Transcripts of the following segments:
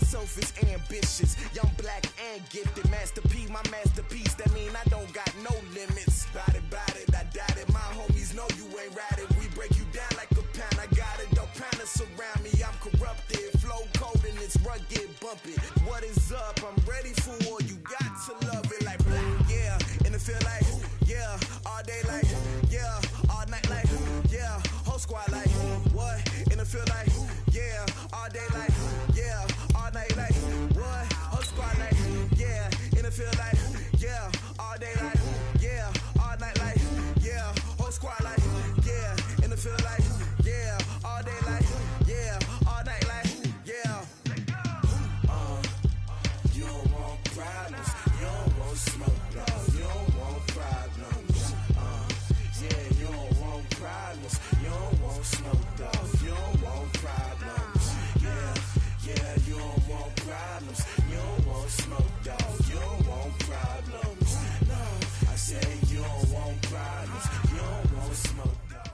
myself is ambitious. Young, black, and gifted. Master P, my masterpiece. That mean I don't got no limits. Bout it, I doubt it. My homies know you ain't ratted. We break you down like a pound. I got it, don't pound us around me. I'm corrupted. Flow cold and it's rugged, bumpy. What is up? I'm ready for war. You got to love it like black, yeah. And it feel like, yeah. All day like, yeah. All night like, yeah. Whole squad like, what? And it feel like, yeah. All day like, yeah. All night like, what? Whole squad like, yeah. And it feel like, yeah. All day like, yeah. All night like, yeah. Whole squad like, yeah. And it feel like, yeah. All day like, yeah. All night like, yeah. You don't want problems. You don't want smoke, no. You don't want problems. Yeah, you don't want problems. You don't want smoke, dog. You don't want problems. Yeah, you don't want problems. You don't want smoke, dog. You don't want problems. No, I say you don't want problems. You don't want smoke, dog.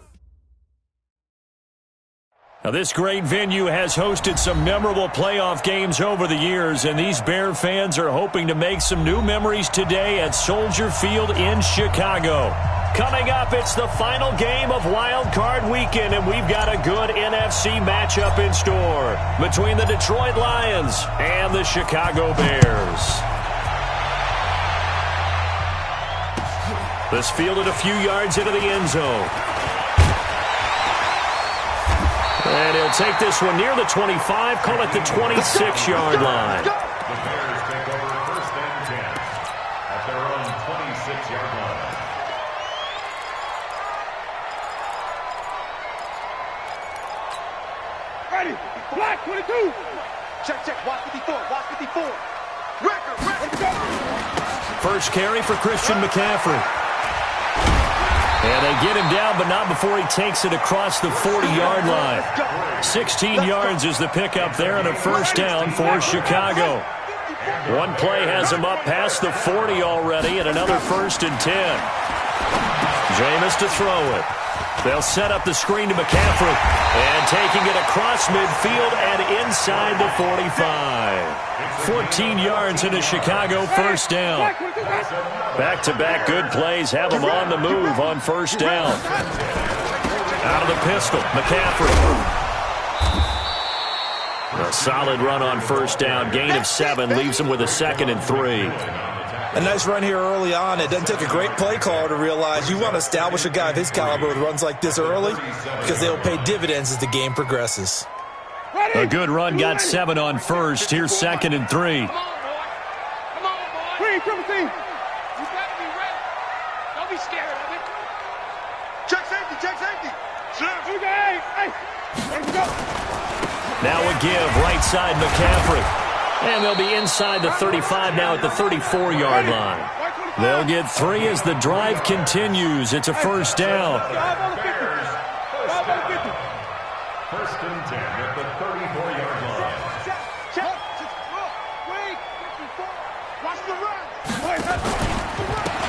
Now, this great venue has hosted some memorable playoff games over the years, and these Bear fans are hoping to make some new memories today at Soldier Field in Chicago. Coming up, it's the final game of Wild Card Weekend, and we've got a good NFC matchup in store between the Detroit Lions and the Chicago Bears. This fielded a few yards into the end zone. And he'll take this one near the 25, call it the 26-yard line. The Bears take over first and 10 at their own 26-yard line. Ready, black 22. Check, watch 54, watch 54. Record, go. First carry for Christian McCaffrey. And they get him down, but not before he takes it across the 40-yard line. 16 yards is the pickup there and a first down for Chicago. One play has him up past the 40 already and another first and 10. Jameis to throw it. They'll set up the screen to McCaffrey. And taking it across midfield and inside the 45. 14 yards into Chicago, first down. Back-to-back good plays have them on the move on first down. Out of the pistol, McCaffrey. A solid run on first down. Gain of 7 leaves them with a 2nd and 3. A nice run here early on. It doesn't take a great play caller to realize you want to establish a guy of his caliber with runs like this early because they'll pay dividends as the game progresses. A good run got 7 on first. Here's 2nd and 3. Come on, triple team. You better be ready. Don't be scared of it. Check safety. Okay, hey, let's go. Now a give, right side McCaffrey. And they'll be inside the 35 now at the 34-yard line. They'll get 3 as the drive continues. It's a first down. First and 10 at the 34-yard line.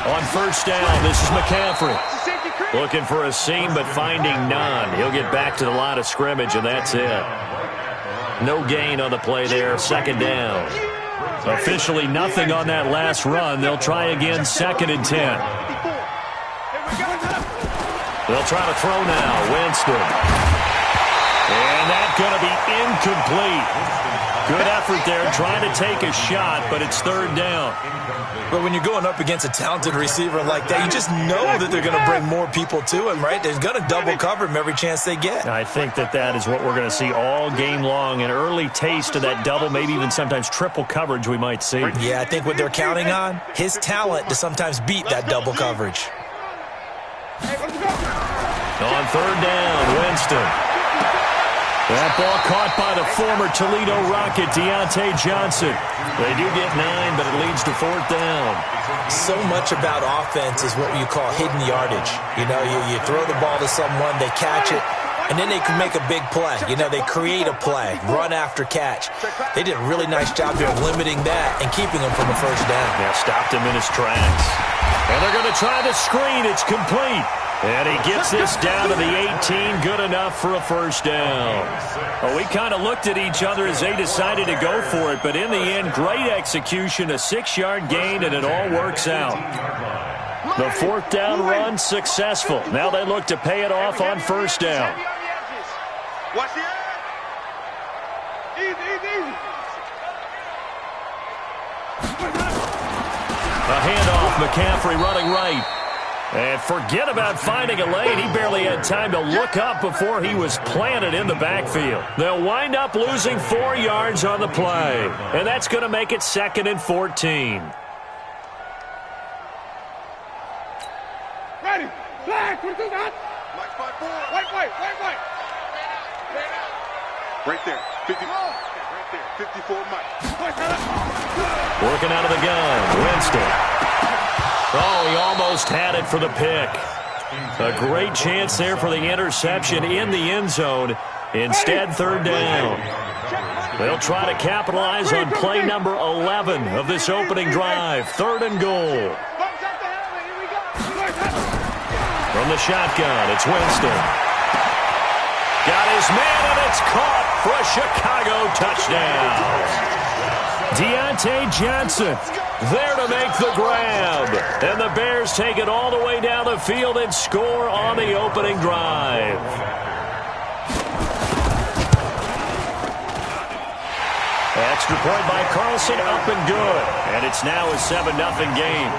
On first down, this is McCaffrey. Looking for a seam, but finding none. He'll get back to the line of scrimmage, and that's it. No gain on the play there, 2nd down. Officially nothing on that last run. They'll try again, 2nd and 10. They'll try to throw now, Winston. And that's going to be incomplete. Good effort there, trying to take a shot, but it's 3rd down. But when you're going up against a talented receiver like that, you just know that they're going to bring more people to him, right? They're going to double cover him every chance they get. I think that is what we're going to see all game long, an early taste of that double, maybe even sometimes triple coverage we might see. Yeah, I think what they're counting on, his talent to sometimes beat that double coverage. On 3rd down, Winston. That ball caught by the former Toledo Rocket, Deontay Johnson. They do get 9, but it leads to 4th down. So much about offense is what you call hidden yardage. You know, you throw the ball to someone, they catch it, and then they can make a big play. You know, they create a play, run after catch. They did a really nice job here of limiting that and keeping him from a first down. Yeah, stopped him in his tracks. And they're going to try the screen. It's complete. And he gets this down to the 18, good enough for a first down. Well, we kind of looked at each other as they decided to go for it, but in the end, great execution, a 6-yard gain, and it all works out. The fourth down run successful. Now they look to pay it off on first down. Watch the edge. Easy. A handoff, McCaffrey running right. And forget about finding a lane. He barely had time to look up before he was planted in the backfield. They'll wind up losing 4 yards on the play. And that's going to make it 2nd and 14. Ready. Flag. What is that? White. Right there. 50. Right there. 54 Mike. Working out of the gun. Winston. Oh, he almost had it for the pick. A great chance there for the interception in the end zone. Instead, third down. They'll try to capitalize on play number 11 of this opening drive. 3rd and goal. From the shotgun, it's Winston. Got his man, and it's caught for a Chicago touchdown. Deontay Johnson there to make the grab. And the Bears take it all the way down the field and score on the opening drive. Extra point by Carlson, up and good. And it's now a 7-0 game.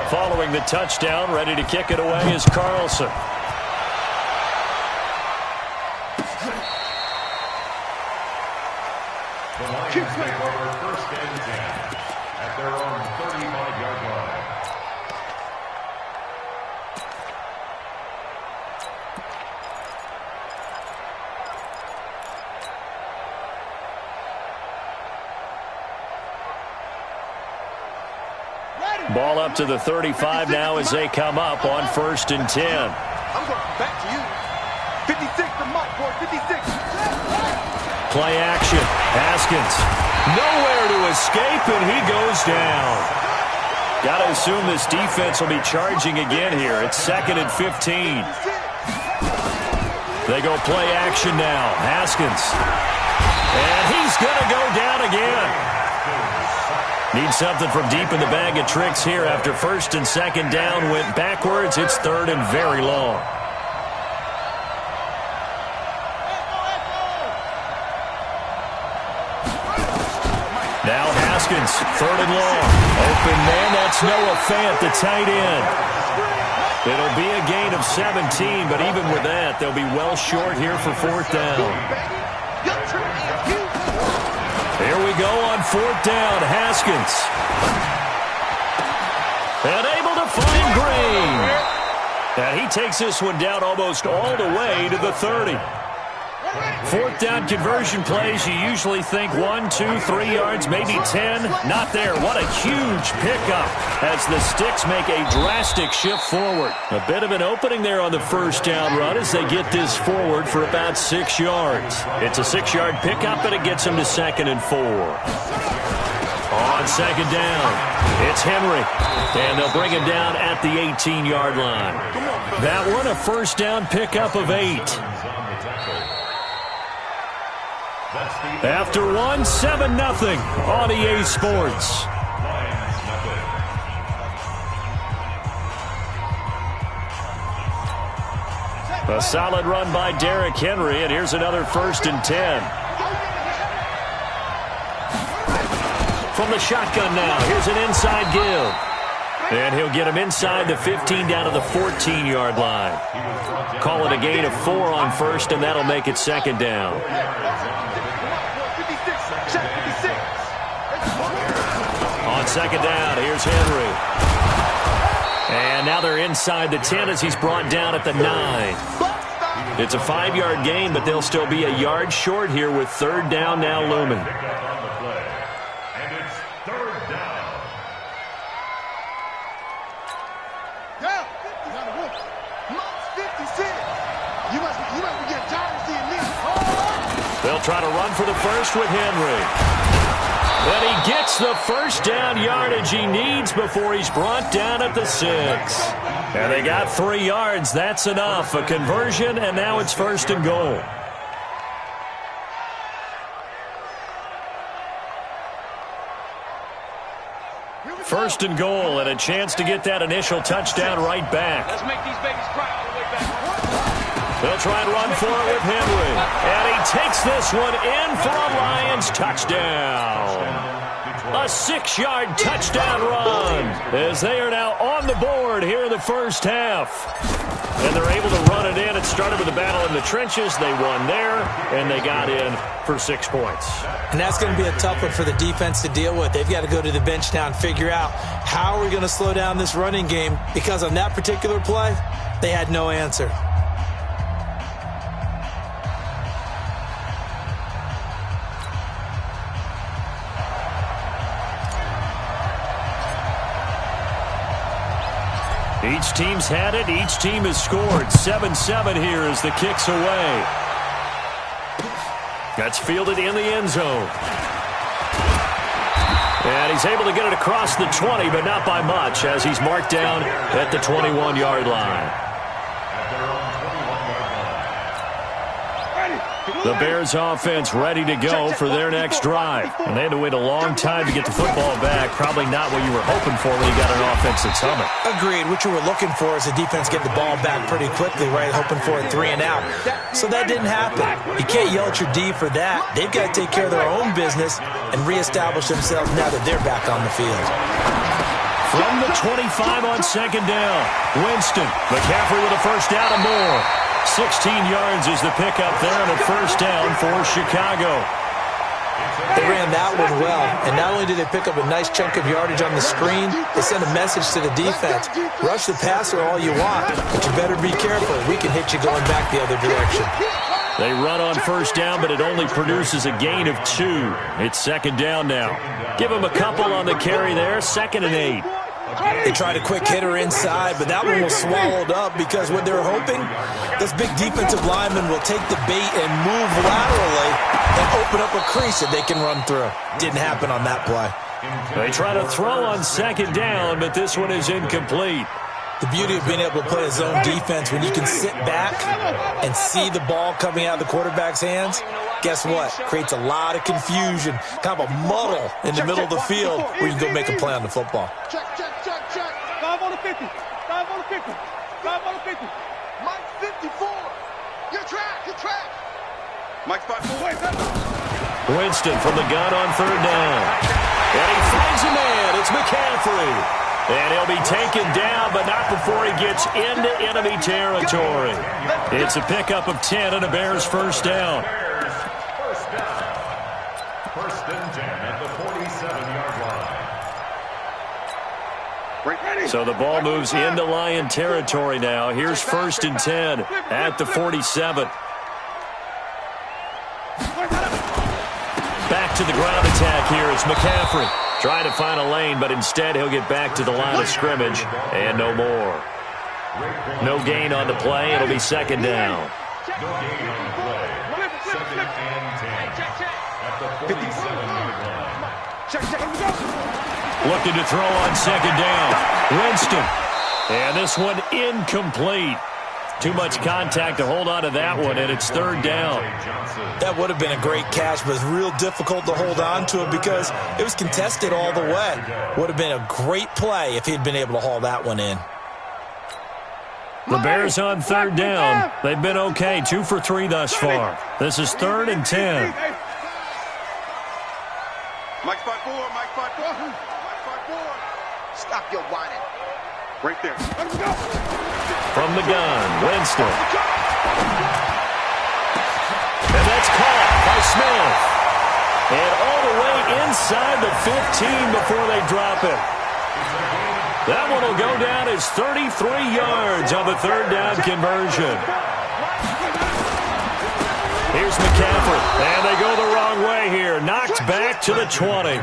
Following the touchdown, ready to kick it away is Carlson. The Lions take over 1st and 10 at their own 35-yard line. Ball up to the 35 now as they come up on 1st and 10. I'm going back to you. 56 to Mike, boy. 56. Play action. Haskins. Nowhere to escape, and he goes down. Got to assume this defense will be charging again here. It's 2nd and 15. They go play action now. Haskins. And he's going to go down again. Need something from deep in the bag of tricks here after 1st and 2nd down went backwards. It's 3rd and very long. Now Haskins, 3rd and long. Open man, that's Noah Fant, the tight end. It'll be a gain of 17, but even with that, they'll be well short here for 4th down. Here we go on 4th down. Haskins. And able to find Green. And he takes this one down almost all the way to the 30. 4th down conversion plays, you usually think 1, 2, 3 yards, maybe 10. Not there. What a huge pickup as the Sticks make a drastic shift forward. A bit of an opening there on the 1st down run as they get this forward for about 6 yards. It's a 6-yard pickup, and it gets them to 2nd and 4. On 2nd down, it's Henry. And they'll bring him down at the 18-yard line. That one, a 1st down pickup of 8. After 1, 7-0 on EA Sports. A solid run by Derrick Henry, and here's another 1st and 10. From the shotgun now, here's an inside give. And he'll get him inside the 15 down to the 14-yard line. Call it a gain of 4 on 1st, and that'll make it 2nd down. On 2nd down, here's Henry. And now they're inside the 10 as he's brought down at the 9. It's a 5-yard gain, but they'll still be a yard short here with 3rd down now looming. They'll try to run for the first with Henry. But he gets the first down yardage he needs before he's brought down at the 6. And they got 3 yards. That's enough. A conversion, and now it's 1st and goal. First and goal, and a chance to get that initial touchdown right back. Let's make these babies cry all the way back. They'll try and run for it with Henry. And he takes this one in for a Lions touchdown. A 6-yard touchdown run as they are now on the board here in the first half. And they're able to run it in. It started with a battle in the trenches. They won there, and they got in for 6 points. And that's going to be a tough one for the defense to deal with. They've got to go to the bench now and figure out how are we going to slow down this running game, because on that particular play, they had no answer. Each team's had it. Each team has scored. 7-7 here as the kick's away. That's fielded in the end zone. And he's able to get it across the 20, but not by much, as he's marked down at the 21-yard line. The Bears offense ready to go for their next drive. And they had to wait a long time to get the football back. Probably not what you were hoping for when you got an offense that's humming. Agreed. What you were looking for is the defense get the ball back pretty quickly, right? Hoping for a 3 and out. So that didn't happen. You can't yell at your D for that. They've got to take care of their own business and reestablish themselves now that they're back on the field. From the 25 on 2nd down, Winston. McCaffrey with a first down and more. 16 yards is the pickup there, and a first down for Chicago. They ran that one well, and not only did they pick up a nice chunk of yardage on the screen, they sent a message to the defense. Rush the passer all you want, but you better be careful. We can hit you going back the other direction. They run on first down, but it only produces a gain of 2. It's 2nd down now. Give them a couple on the carry there, 2nd and 8. They tried a quick hitter inside, but that one was swallowed up because what they're hoping, this big defensive lineman will take the bait and move laterally and open up a crease that they can run through. Didn't happen on that play. They try to throw on 2nd down, but this one is incomplete. The beauty of being able to play a zone defense when you can sit back and see the ball coming out of the quarterback's hands, guess what? Creates a lot of confusion, kind of a muddle in the middle of the field where you can go make a play on the football. Check. 5 on the 50. 5 on the 50. 5 on the 50. Mike 54. Your track. Mike 54. Winston from the gun on 3rd down. And he finds a man. It's McCaffrey. And he'll be taken down, but not before he gets into enemy territory. It's a pickup of 10 and a Bears first down. First and 10 at the 47-yard line. So the ball moves into Lion territory now. Here's 1st and 10 at the 47. Back to the ground attack here. It's McCaffrey. Trying to find a lane, but instead he'll get back to the line of scrimmage and no more. No gain on the play. It'll be 2nd down. No gain on the play. 2nd and 10 at the 47-yard line. Looking to throw on 2nd down. Winston. And this one incomplete. Too much contact to hold on to that one, and it's 3rd down. That would have been a great catch, but it's real difficult to hold on to it because it was contested all the way. Would have been a great play if he'd been able to haul that one in. The Bears on 3rd down. They've been okay, 2 for 3 thus far. This is 3rd and 10. Mike 54. Mike 54. Mike 54. Stop your whining. Right there. Let him go. From the gun, Winston. And that's caught by Smith. And all the way inside the 15 before they drop it. That one will go down as 33 yards on the 3rd down conversion. Here's McCaffrey. And they go the wrong way here. Knocked back to the 20.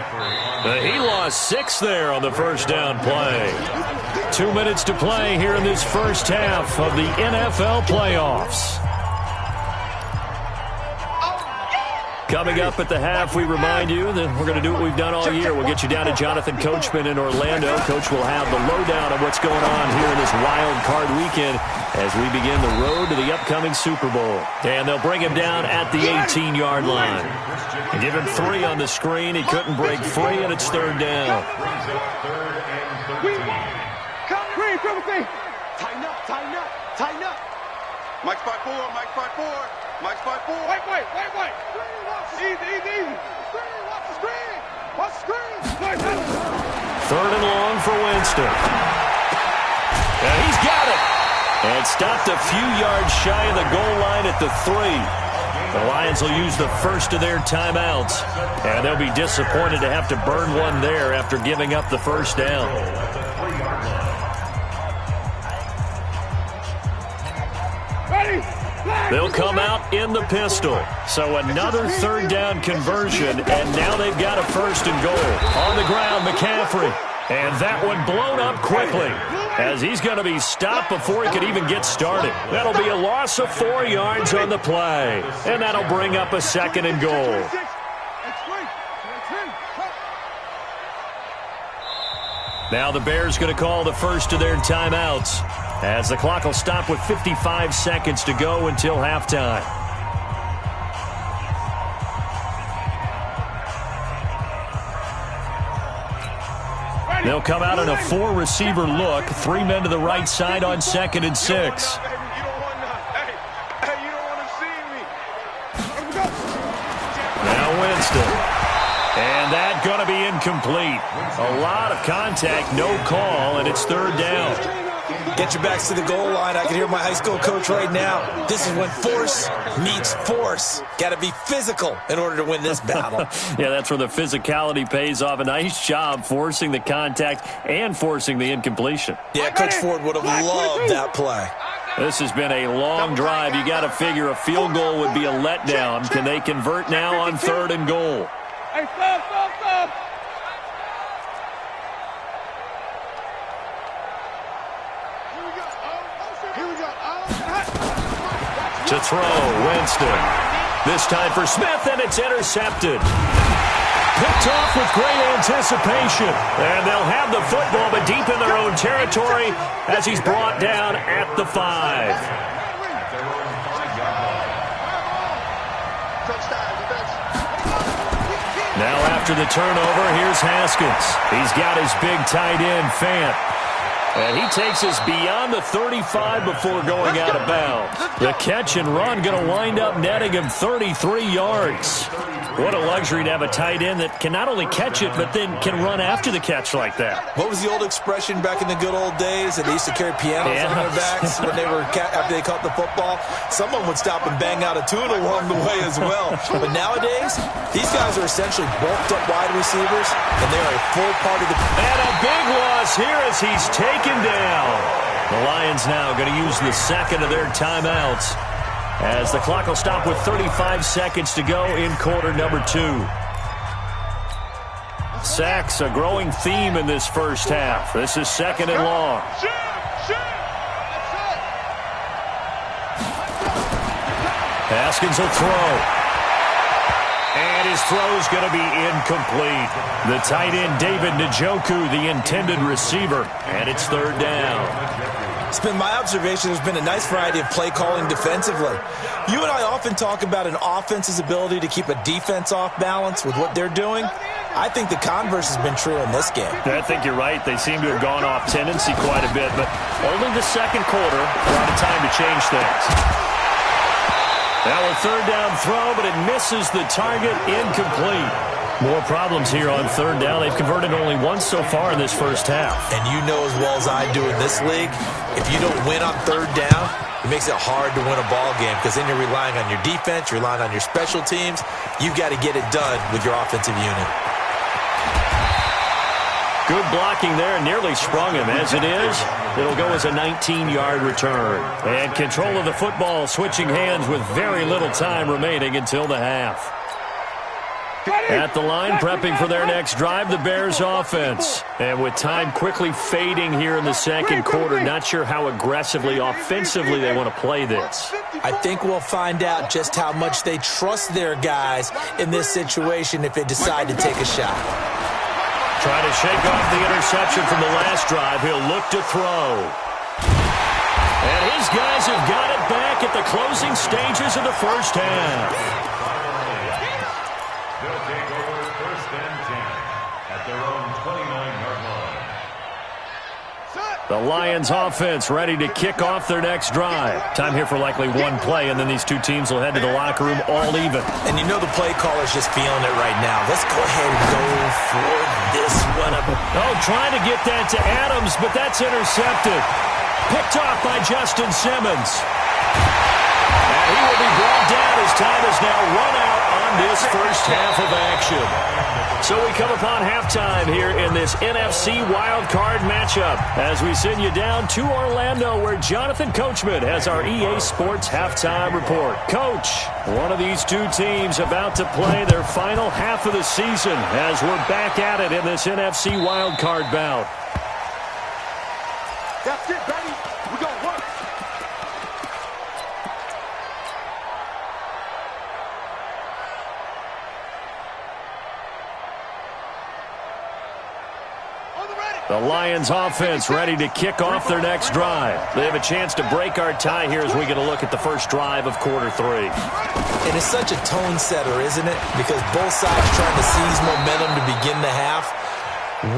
He lost 6 there on the first down play. 2 minutes to play here in this first half of the NFL playoffs. Coming up at the half, we remind you that we're going to do what we've done all year. We'll get you down to Jonathan Coachman in Orlando. Coach will have the lowdown of what's going on here in this wild card weekend as we begin the road to the upcoming Super Bowl. And they'll bring him down at the 18-yard line. And give him 3 on the screen. He couldn't break free, and it's third down. Tighten up, tighten up, tighten up. Mike's by 4, Mike's by 4. Mike's by 4. Wait. Easy. Watch the screen. Third and long for Winston. And he's got it. And stopped a few yards shy of the goal line at the 3. The Lions will use the first of their timeouts. And they'll be disappointed to have to burn one there after giving up the first down. They'll come out in the pistol. So another third down conversion, and now they've got a first and goal. On the ground, McCaffrey. And that one blown up quickly as he's going to be stopped before he could even get started. That'll be a loss of 4 yards on the play, and that'll bring up a second and goal. Now the Bears going to call the first of their timeouts as the clock will stop with 55 seconds to go until halftime. They'll come out in a 4-receiver look. 3 men to the right side on 2nd and 6. Now Winston. And that's going to be incomplete. A lot of contact, no call, and it's third down. Get your backs to the goal line. I can hear my high school coach right now. This is when force meets force. Got to be physical in order to win this battle. Yeah, that's where the physicality pays off. A nice job forcing the contact and forcing the incompletion. Yeah, Coach Ford would have loved that play. This has been a long drive. You got to figure a field goal would be a letdown. Can they convert now on 3rd and goal? Hey, stop. To throw, Winston. This time for Smith, and it's intercepted. Picked off with great anticipation. And they'll have the football, but deep in their own territory as he's brought down at the 5. Now after the turnover, here's Haskins. He's got his big tight end, Fant. And he takes us beyond the 35 before going out of bounds. The catch and run going to wind up netting him 33 yards. What a luxury to have a tight end that can not only catch it, but then can run after the catch like that. What was the old expression back in the good old days that they used to carry pianos on their backs when they were after they caught the football? Someone would stop and bang out a tune along the way as well. But nowadays, these guys are essentially bulked up wide receivers, and they are a full part of the... And a big loss here as he's taken down. The Lions now going to use the second of their timeouts as the clock will stop with 35 seconds to go in quarter number 2. Sacks, a growing theme in this first half. This is 2nd and long. Haskins will throw. And his throw's going to be incomplete. The tight end, David Njoku, the intended receiver. And it's third down. It's been my observation there's been a nice variety of play calling defensively. You and I often talk about an offense's ability to keep a defense off balance with what they're doing. I think the converse has been true in this game. I think you're right. They seem to have gone off tendency quite a bit, but only the second quarter brought a time to change things. Now a third down throw, but it misses the target, incomplete. More problems here on third down. They've converted only once so far in this first half. And you know as well as I do in this league, if you don't win on third down, it makes it hard to win a ball game because then you're relying on your defense, you're relying on your special teams. You've got to get it done with your offensive unit. Good blocking there, nearly sprung him. As it is, it'll go as a 19-yard return. And control of the football switching hands with very little time remaining until the half. At the line, prepping for their next drive, the Bears offense. And with time quickly fading here in the second quarter, not sure how aggressively, offensively they want to play this. I think we'll find out just how much they trust their guys in this situation if they decide to take a shot. Trying to shake off the interception from the last drive. He'll look to throw. And his guys have got it back at the closing stages of the first half. They'll take over first and 10 at their own 29-yard line. The Lions offense ready to kick off their next drive. Time here for likely one play, and then these two teams will head to the locker room all even. And you know the play caller's just feeling it right now. Let's go ahead and go for this one. Oh, trying to get that to Adams, but that's intercepted. Picked off by Justin Simmons. And he will be brought down as time is now run out on this first half of action. So we come upon halftime here in this NFC wildcard matchup as we send you down to Orlando where Jonathan Coachman has our EA Sports halftime report. Coach, one of these two teams about to play their final half of the season as we're back at it in this NFC wildcard bout. That's it, baby. We gonna work. The Lions offense ready to kick off their next drive. They have a chance to break our tie here as we get a look at the first drive of quarter three. And it's such a tone setter, isn't it? Because both sides trying to seize momentum to begin the half.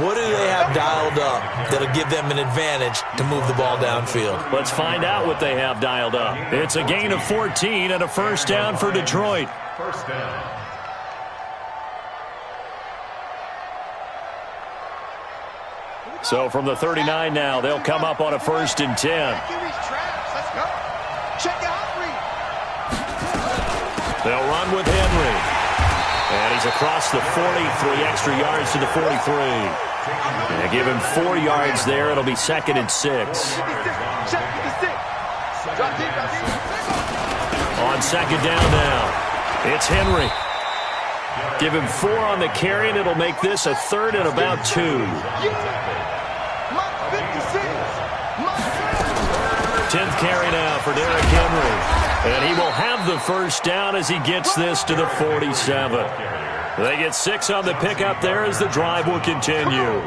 What do they have dialed up that'll give them an advantage to move the ball downfield? Let's find out what they have dialed up. It's a gain of 14 and a first down for Detroit. First down. So from the 39 now, they'll come up on a 1st and 10. They'll run with Henry. And he's across the 40, 3 extra yards to the 43. And give him 4 yards there. It'll be 2nd and 6. On 2nd down now, it's Henry. Give him 4 on the carry, and it'll make this a 3rd and about 2. 10th carry now for Derrick Henry. And he will have the first down as he gets this to the 47. They get 6 on the pickup there as the drive will continue.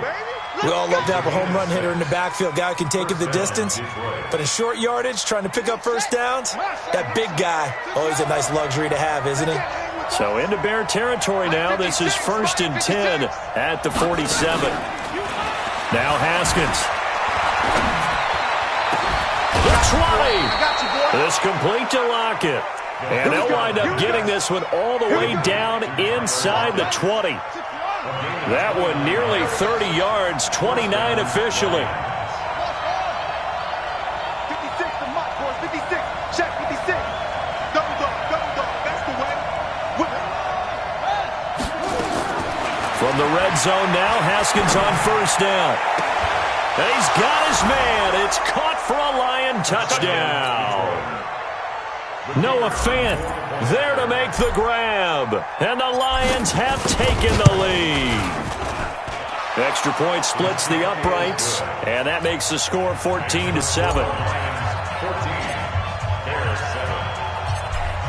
We all love to have a home run hitter in the backfield, guy who can take it the distance. But in short yardage, trying to pick up first downs, that big guy, always a nice luxury to have, isn't it? So into Bear territory now. This is 1st and 10 at the 47. Now Haskins. The 20. This complete to Lockett. And they'll wind up getting this one all the way down inside the 20. That one nearly 30 yards, 29 officially. 56 to Mike, boys. 56. Check 56. Double dog. That's the way. From the red zone now, Haskins on first down. And he's got his man. It's caught for a Lion touchdown. Noah Fant there to make the grab. And the Lions have taken the lead. Extra point splits the uprights. And that makes the score 14-7.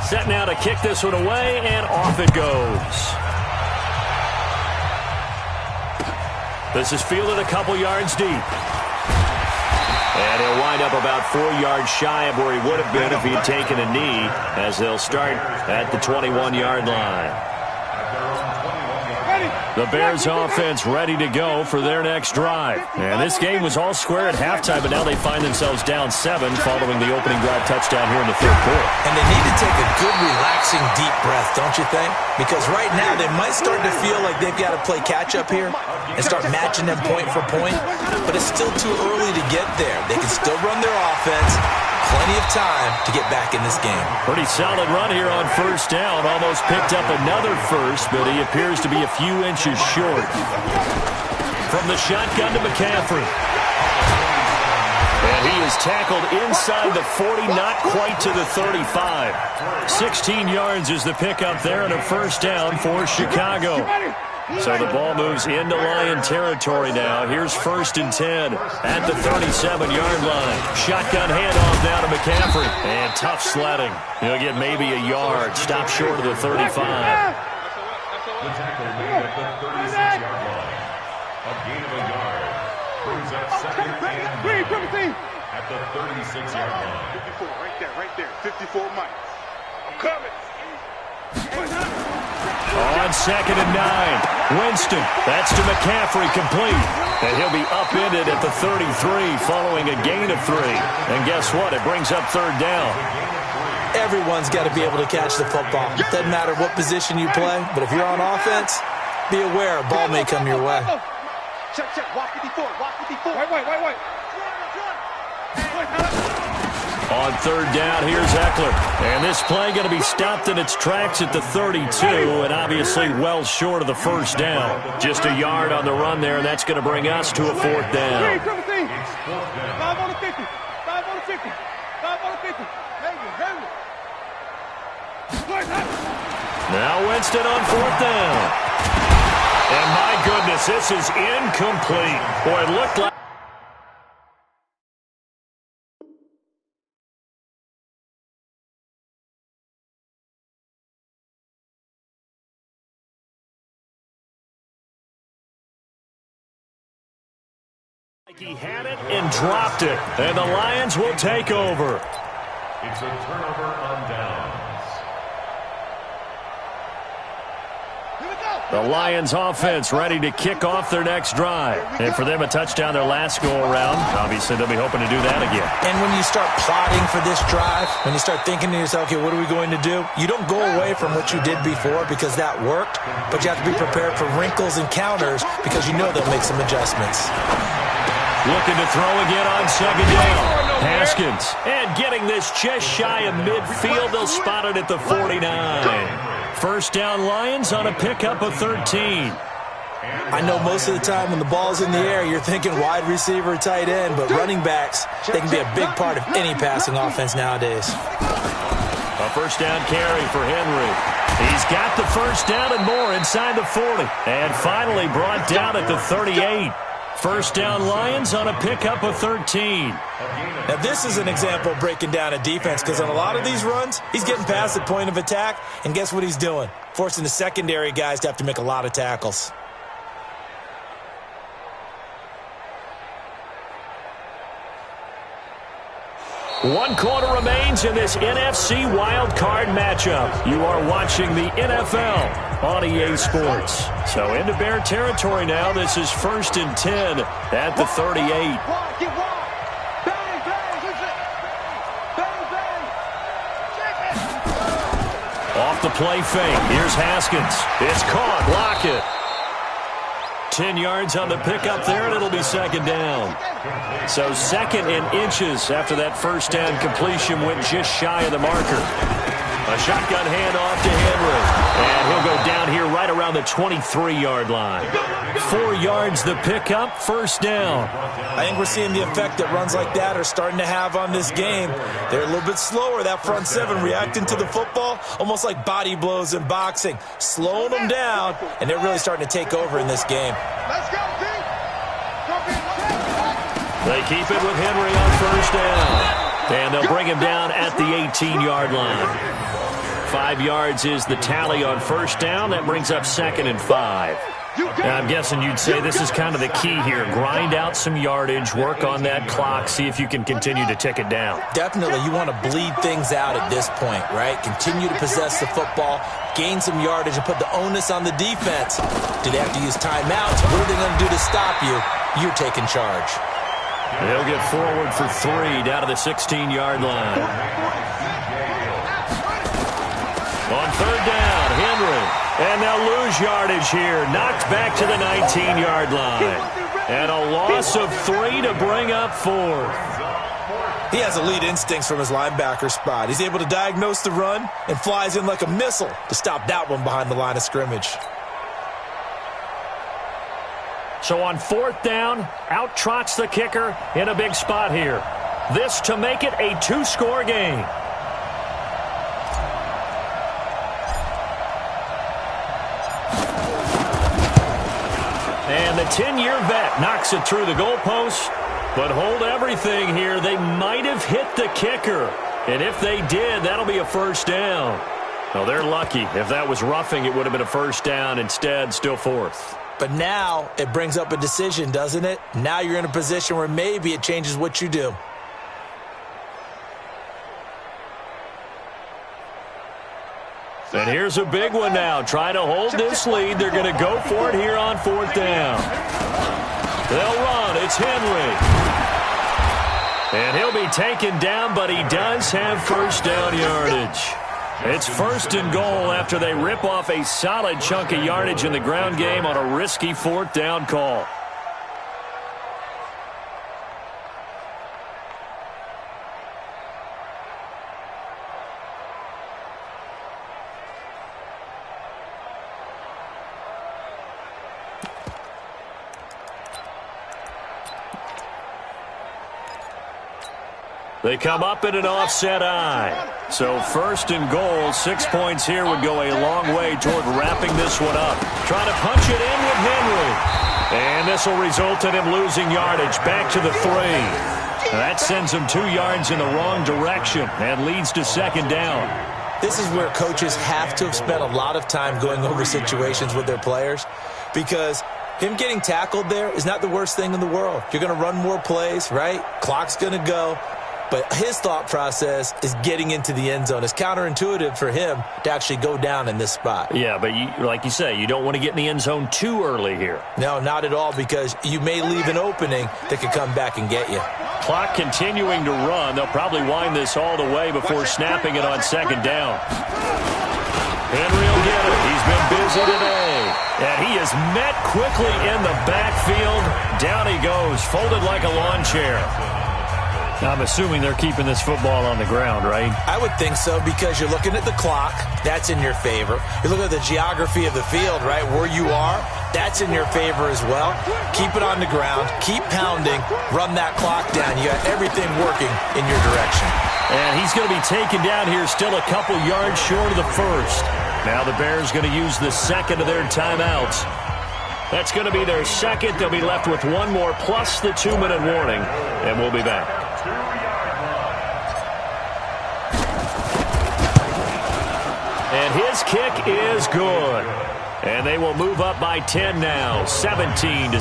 Set now to kick this one away, and off it goes. This is fielded a couple yards deep. And he'll wind up about 4 yards shy of where he would have been if he had taken a knee, as they'll start at the 21-yard line. The Bears offense ready to go for their next drive. And this game was all square at halftime, but now they find themselves down 7 following the opening drive touchdown here in the third quarter. And they need to take a good, relaxing, deep breath, don't you think? Because right now they might start to feel like they've got to play catch-up here and start matching them point for point. But it's still too early to get there. They can still run their offense. Plenty of time to get back in this game. Pretty solid run here on first down. Almost picked up another first, but he appears to be a few inches short. From the shotgun to McCaffrey. And And he is tackled inside the 40, not quite to the 35. 16 yards is the pickup there and a first down for Chicago. So the ball moves into Lion territory now. Here's 1st and 10 at the 37-yard line. Shotgun handoff now to McCaffrey. And tough sledding. He'll get maybe a yard. Stop short of the 35. The tackle made at the 36-yard line. A gain of a yard. Brings up 2nd and 9 at the 36-yard line. 54, right there. 54 Mike. I'm coming. On 2nd and 9, Winston. That's to McCaffrey, complete. And he'll be upended at the 33 following a gain of 3. And guess what? It brings up 3rd down. Everyone's got to be able to catch the football. Doesn't matter what position you play, but if you're on offense, be aware a ball may come your way. Check. Walk 54. Wait. On 3rd down, here's Eckler. And this play going to be stopped in its tracks at the 32, and obviously well short of the first down. Just a yard on the run there, and that's going to bring us to a 4th down. 5 on the 50. 5 on the 50. 5 on the 50. Now Winston on 4th down. And my goodness, this is incomplete. Boy, it looked like he had it and dropped it. And the Lions will take over. It's a turnover on downs. The Lions offense ready to kick off their next drive. And for them, a touchdown their last go-around. Obviously, they'll be hoping to do that again. And when you start plotting for this drive, when you start thinking to yourself, okay, what are we going to do? You don't go away from what you did before because that worked, but you have to be prepared for wrinkles and counters because you know they'll make some adjustments. Looking to throw again on 2nd down. Haskins. And getting this just shy of midfield. They'll spot it at the 49. 1st down Lions on a pickup of 13. I know most of the time when the ball's in the air, you're thinking wide receiver, tight end, but running backs, they can be a big part of any passing offense nowadays. A 1st down carry for Henry. He's got the 1st down and more inside the 40. And finally brought down at the 38. 1st down Lions on a pickup of 13. Now, this is an example of breaking down a defense because on a lot of these runs, he's getting past the point of attack, and guess what he's doing? Forcing the secondary guys to have to make a lot of tackles. One quarter remains in this NFC wildcard matchup. You are watching the NFL on EA Sports. So into Bear territory now. This is 1st and 10 at the 38. Off the play fake. Here's Haskins. It's caught. Block it. 10 yards on the pickup there, and it'll be 2nd down. So 2nd and inches after that 1st down completion went just shy of the marker. A shotgun handoff to Henry. And he'll go down here right around the 23-yard line. 4 yards the pickup, 1st down. I think we're seeing the effect that runs like that are starting to have on this game. They're a little bit slower, that front 7, reacting to the football, almost like body blows in boxing, slowing them down, and they're really starting to take over in this game. Let's go, Pete. They keep it with Henry on 1st down. And they'll bring him down at the 18-yard line. 5 yards is the tally on 1st down. That brings up 2nd and 5. Now, I'm guessing you'd say this is kind of the key here. Grind out some yardage, work on that clock, see if you can continue to tick it down. Definitely, you want to bleed things out at this point, right? Continue to possess the football, gain some yardage, and put the onus on the defense. Do they have to use timeouts? What are they going to do to stop you? You're taking charge. They'll get forward for 3 down to the 16-yard line. On 3rd down, Henry. And they'll lose yardage here. Knocked back to the 19-yard line. And a loss of 3 to bring up 4th. He has elite instincts from his linebacker spot. He's able to diagnose the run and flies in like a missile to stop that one behind the line of scrimmage. So on 4th down, out trots the kicker in a big spot here. This to make it a two-score game. And the 10-year vet knocks it through the goalpost. But hold everything here. They might have hit the kicker. And if they did, that'll be a first down. Well, they're lucky. If that was roughing, it would have been a first down. Instead, still fourth. But now it brings up a decision, doesn't it? Now you're in a position where maybe it changes what you do. And here's a big one now. Trying to hold this lead. They're going to go for it here on fourth down. They'll run. It's Henry. And he'll be taken down, but he does have first down yardage. It's first and goal after they rip off a solid chunk of yardage in the ground game on a risky fourth down call. They come up in an offset eye. So first and goal, 6 points here would go a long way toward wrapping this one up. Trying to punch it in with Henry. And this will result in him losing yardage back to the 3. That sends him 2 yards in the wrong direction and leads to second down. This is where coaches have to have spent a lot of time going over situations with their players, because him getting tackled there is not the worst thing in the world. You're going to run more plays, right? Clock's going to go. But his thought process is getting into the end zone. It's counterintuitive for him to actually go down in this spot. Yeah, but like you say, you don't want to get in the end zone too early here. No, not at all, because you may leave an opening that could come back and get you. Clock continuing to run. They'll probably wind this all the way before snapping it on second down. Henry will get it. He's been busy today. And he is met quickly in the backfield. Down he goes, folded like a lawn chair. I'm assuming they're keeping this football on the ground, right? I would think so, because you're looking at the clock. That's in your favor. You're looking at the geography of the field, right? Where you are, that's in your favor as well. Keep it on the ground. Keep pounding. Run that clock down. You got everything working in your direction. And he's going to be taken down here, still a couple yards short of the first. Now the Bears going to use the second of their timeouts. That's going to be their second. They'll be left with one more plus the 2-minute warning, and we'll be back. And his kick is good. And they will move up by 10 now, 17-7.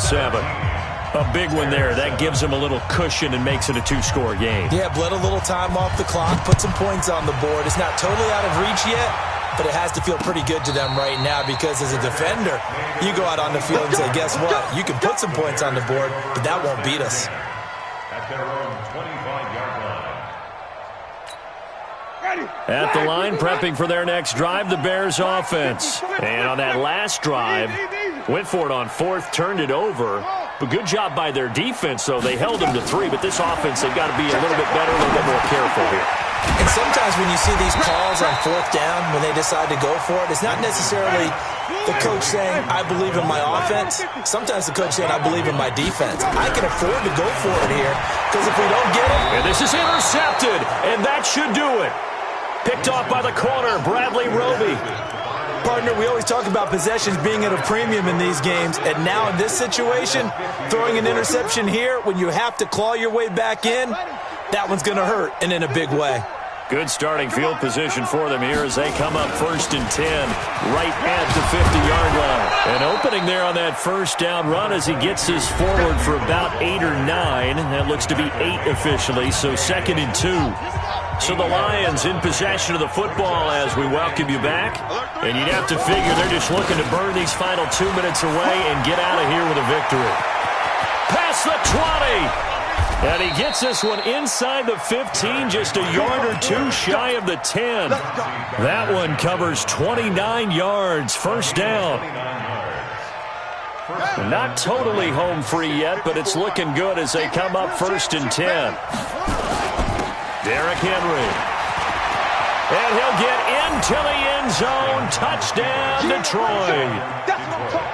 A big one there. That gives them a little cushion and makes it a 2-score game. Yeah, bled a little time off the clock, put some points on the board. It's not totally out of reach yet, but it has to feel pretty good to them right now, because as a defender, you go out on the field and say, guess what? You can put some points on the board, but that won't beat us. At their own 25-yard line. At the line, prepping for their next drive, the Bears offense. And on that last drive, went for it on fourth, turned it over. But good job by their defense, though. They held them to 3, but this offense, they've got to be a little bit better, a little bit more careful here. And sometimes when you see these calls on fourth down, when they decide to go for it, it's not necessarily the coach saying, I believe in my offense. Sometimes the coach saying, I believe in my defense. I can afford to go for it here, because if we don't get it. And this is intercepted, and that should do it. Picked off by the corner, Bradley Roby. Partner, we always talk about possessions being at a premium in these games, and now in this situation, throwing an interception here when you have to claw your way back in, that one's going to hurt, and in a big way. Good starting field position for them here as they come up first and 10, right at the 50-yard line. An opening there on that first down run as he gets this forward for about 8 or 9. That looks to be 8 officially, so second and 2. So the Lions in possession of the football as we welcome you back. And you'd have to figure they're just looking to burn these final 2 minutes away and get out of here with a victory. Past the 20. And he gets this one inside the 15, just a yard or 2 shy of the 10. That one covers 29 yards, first down. Not totally home free yet, but it's looking good as they come up first and 10. Derrick Henry. And he'll get into the end zone. Touchdown, Detroit.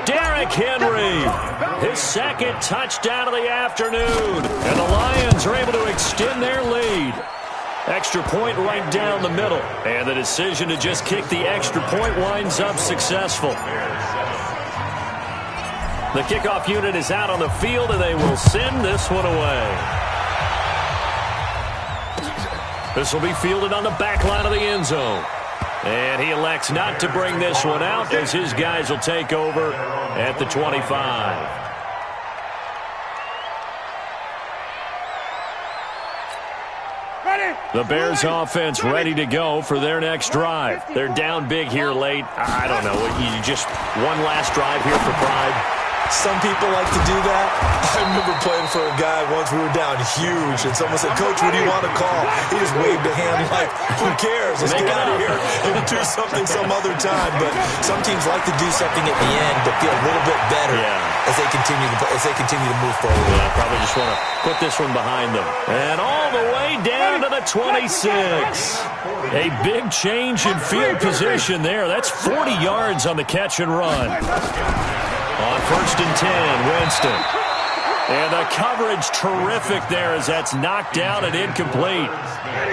Derrick Henry, his second touchdown of the afternoon. And the Lions are able to extend their lead. Extra point right down the middle. And the decision to just kick the extra point winds up successful. The kickoff unit is out on the field, and they will send this one away. This will be fielded on the back line of the end zone. And he elects not to bring this one out as his guys will take over at the 25. The Bears offense ready to go for their next drive. They're down big here late. I don't know. You just one last drive here for pride. Some people like to do that. I remember playing for a guy once. We were down huge, and someone said, "Coach, what do you want to call?" He just waved a hand like, "Who cares? Let's get out of here and do something some other time." But some teams like to do something at the end to feel a little bit better as they continue to move forward. Yeah, probably just want to put this one behind them. And all the way down to the 26. A big change in field position there. That's 40 yards on the catch and run. On 1st and 10, Winston. And the coverage terrific there as that's knocked down and incomplete.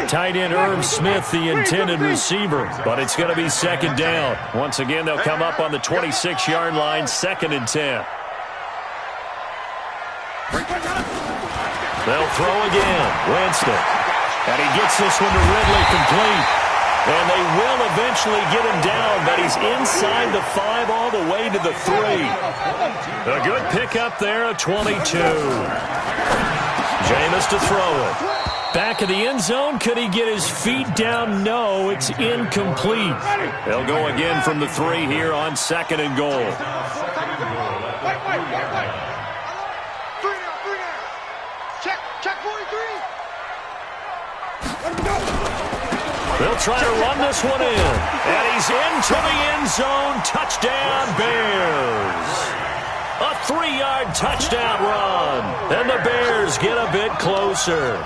Tight end Irv Smith, the intended receiver, but it's going to be 2nd down. Once again, they'll come up on the 26-yard line, 2nd and 10. They'll throw again, Winston. And he gets this one to Ridley complete. And they will eventually get him down, but he's inside the 5 all the way to the 3. A good pickup there at 22. Jameis to throw it. Back of the end zone. Could he get his feet down? No, it's incomplete. They'll go again from the 3 here on 2nd and goal. Check 43. They'll try to run this one in. And he's into the end zone. Touchdown, Bears. A 3-yard touchdown run. And the Bears get a bit closer.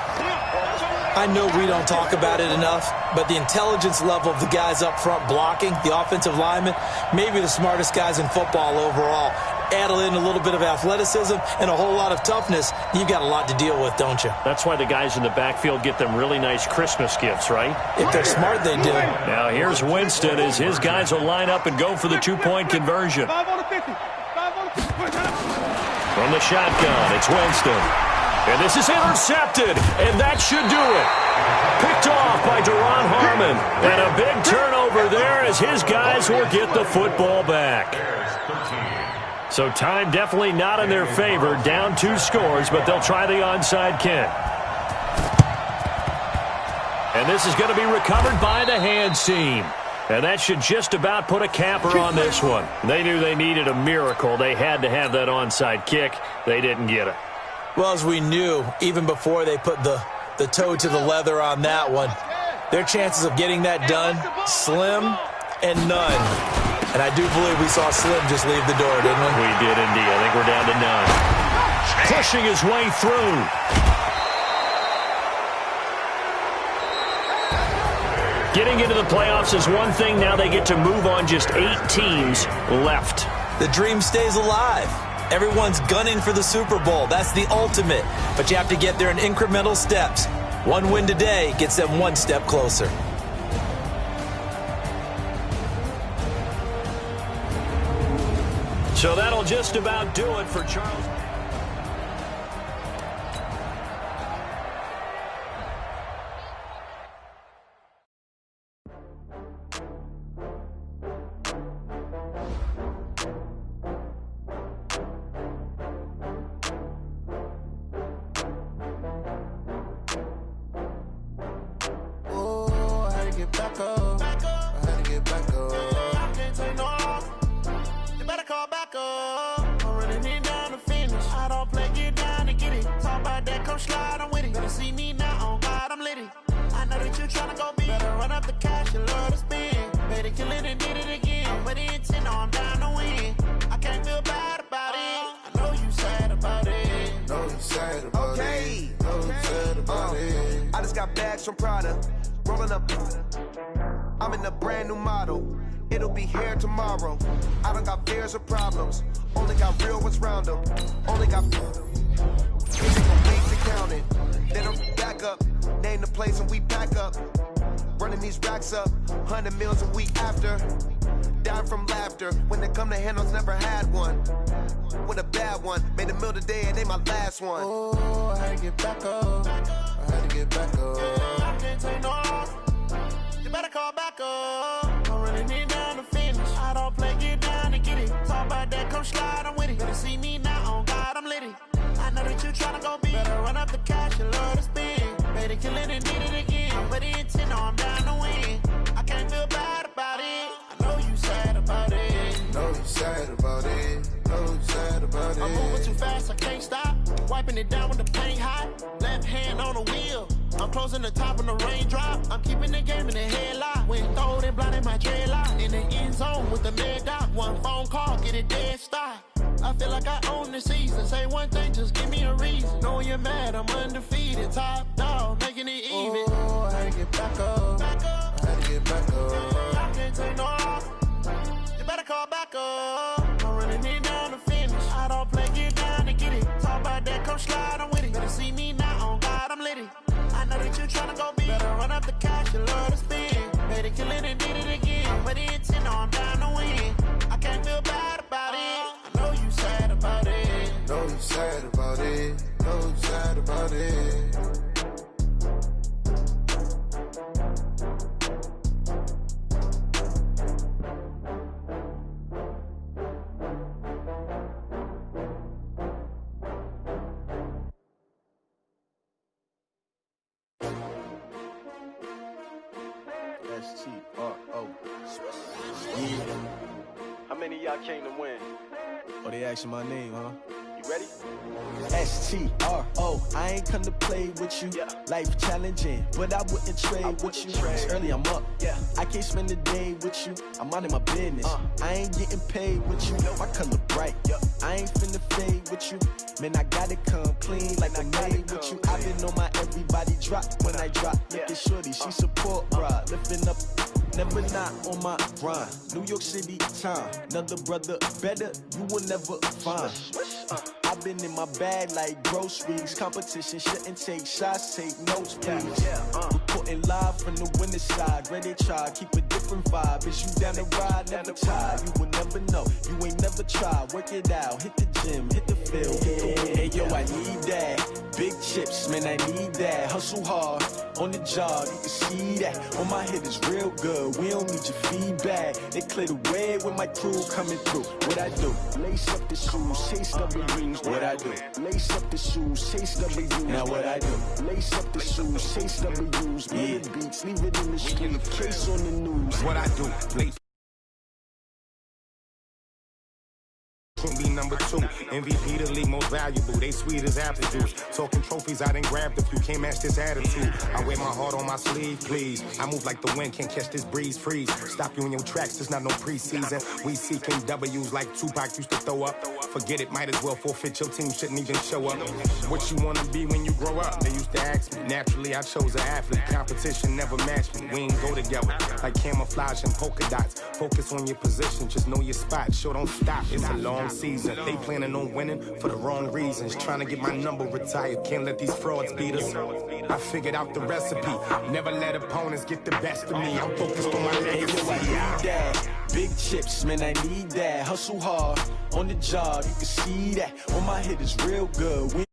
I know we don't talk about it enough, but the intelligence level of the guys up front blocking, the offensive linemen, maybe the smartest guys in football overall. Add in a little bit of athleticism and a whole lot of toughness, you've got a lot to deal with, don't you? That's why the guys in the backfield get them really nice Christmas gifts, right? If they're smart, they do. Now here's Winston as his guys will line up and go for the 2-point conversion. 5 on the 50. 5 on the 50. From the shotgun, it's Winston. And this is intercepted, and that should do it. Picked off by Deron Harmon. And a big turnover there as his guys will get the football back. So time definitely not in their favor. Down 2 scores, but they'll try the onside kick. And this is going to be recovered by the hands team. And that should just about put a capper on this one. They knew they needed a miracle. They had to have that onside kick. They didn't get it. Well, as we knew, even before they put the toe to the leather on that one, their chances of getting that done, slim and none. And I do believe we saw Slim just leave the door, didn't we? We did indeed. I think we're down to none. Pushing his way through. Getting into the playoffs is one thing. Now they get to move on. Just 8 teams left. The dream stays alive. Everyone's gunning for the Super Bowl. That's the ultimate. But you have to get there in incremental steps. One win today gets them one step closer. So that'll just about do it for Charles. Oh, I had to get back up. I had to get back up. I can't take no loss. You better call back up. I'm running it down to finish. I don't play, get down to get it. Talk about that, come slide, I'm with it. Better see me now, on God, I'm litty. I know that you tryna go big. Better run up the cash, you love to spend. Better kill it and did it again. I'm with the intent, no, I'm down to win. I can't feel bad about it. I know you sad about it. Know you sad about it. Know you sad about it. I just got bags from Prada, rolling up. I'm in a brand new model. It'll be here tomorrow. I don't got fears or problems. Only got real ones round them. Only got weeks to count it. Then I'm back up. Name the place and we pack up. Running these racks up. 100 meals a week after. Dying from laughter. When they come to handles, never had one. With a bad one. Made a meal today and they my last one. Oh, I had to get back up. I had to get back up. I can't take no off. You better call back up. I'm running it down to finish. I don't play, get down and get it. Talk about that, come slide, I'm with it. Better see me now, on God, I'm litty. I know that you tryna go big. Better run up the cash, you love to spend. Better kill it and need it again. I'm ready to 10, no, I'm down to win. I can't feel bad about it. I know you sad about it. Know you sad about it. Know you sad about it. I'm moving too fast, I can't stop. Wiping it down with the paint hot. Left hand on the wheel. I'm closing the top when the raindrop. I'm keeping the game in the headlock. When throwed and blinded my dreadlock. In the end zone with the mad dot. One phone call, get it dead stop. I feel like I own the season. Say one thing, just give me a reason. Knowing you're mad, I'm undefeated. Top dog, making it even. Oh, I had to get back up. I had to get back up. I can't take no off. You better call back up. I'm running it down to finish. I don't play, get down to get it. Talk about that, come slide, I'm with it. Better see me now, on God, I'm litty. I know that you tryna go big. Better run up the cash, you love to spend. Better kill it and did it again. But it's 10, no, I'm down to win. I can't feel bad about it. I know you sad about it. Know you sad about it. Know you sad about it. S-T-R-O. Yeah. How many of y'all came to win? Oh, they asking my name, huh? You ready? S-T-R-O. I ain't come to play with you. Yeah. Life challenging, but I wouldn't trade with you. It's early, I'm up. Yeah. I can't spend the day with you. I'm minding my business. I ain't getting paid with you. My color bright. Yeah. I ain't finna fade with you. Man, I gotta come clean like I'm made with you. I've been on my everybody drop when I drop. Look at shorty, she support ride. Lifting up, never not on my grind. New York City time. Another brother better, you will never find. I've been in my bag like groceries. Competition shouldn't take shots, take notes, please. Reporting live from the winning side. Ready to try, keep a different vibe. Is you down the ride, never tired. You will never know, you ain't never tried. Work it out, hit the gym, hit the field, hit the wind. Hey yo, I need that. Big chips, man, I need that. Hustle hard, on the job, you can see that. On my head is real good, we don't need your feedback. They clear the way with my crew coming through. What I do? Lace up the shoes, chase W's. What I do? Lace up the shoes, chase W's. Now what I do? Lace up the shoes, chase W's. Play the beats, leave it in the street, case on the news. What I do? Be number 2, MVP the league most valuable. They sweet as apple juice. Talking trophies, I didn't grab the few. Can't match this attitude. I wear my heart on my sleeve, please. I move like the wind, can't catch this breeze. Freeze. Stop you in your tracks. There's not no preseason. We seeking W's like Tupac used to throw up. Forget it, might as well forfeit. Your team shouldn't even show up. What you wanna be when you grow up? They used to ask me. Naturally, I chose an athlete. Competition never matched me. We ain't go together like camouflage and polka dots. Focus on your position, just know your spot. Show don't stop. It's a long season. They planning on winning for the wrong reasons. Trying to get my number retired. Can't let these frauds beat us. I figured out the recipe. Never let opponents get the best of me. I'm focused on my legacy. I need that. Big chips, man, I need that. Hustle hard, on the job, you can see that. On my head is real good.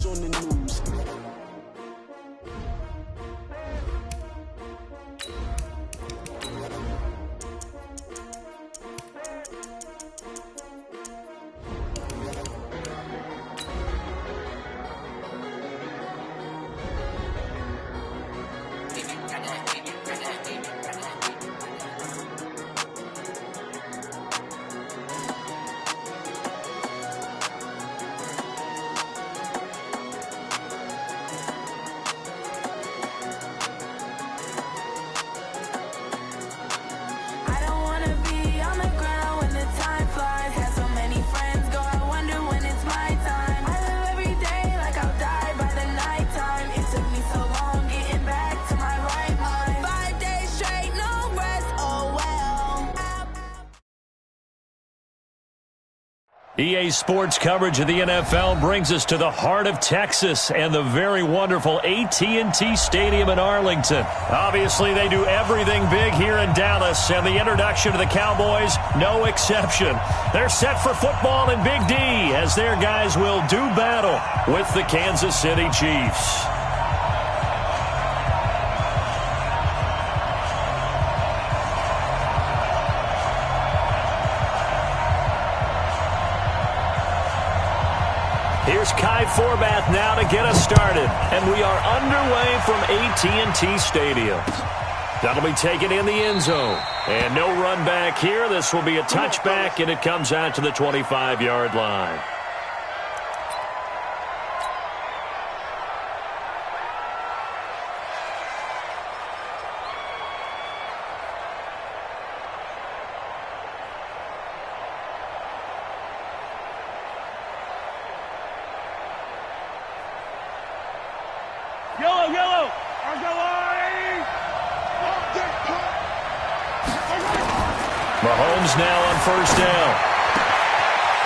On the news. EA Sports coverage of the NFL brings us to the heart of Texas and the very wonderful AT&T Stadium in Arlington. Obviously, they do everything big here in Dallas, and the introduction to the Cowboys, no exception. They're set for football in Big D as their guys will do battle with the Kansas City Chiefs. Here's Kai Forbath now to get us started. And we are underway from AT&T Stadium. That'll be taken in the end zone. And no run back here. This will be a touchback, and it comes out to the 25-yard line. Mahomes now on first down.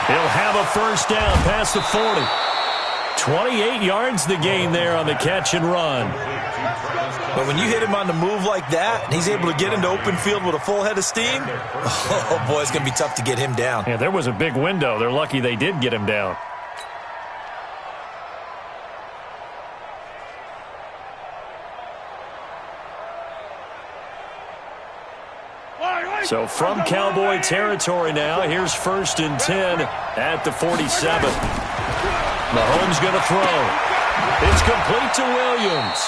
He'll have a first down past the 40. 28 yards the gain there on the catch and run. But when you hit him on the move like that, and he's able to get into open field with a full head of steam, oh boy, it's going to be tough to get him down. Yeah, there was a big window. They're lucky they did get him down. So from Cowboy territory now, here's 1st and 10 at the 47. Mahomes going to throw. It's complete to Williams.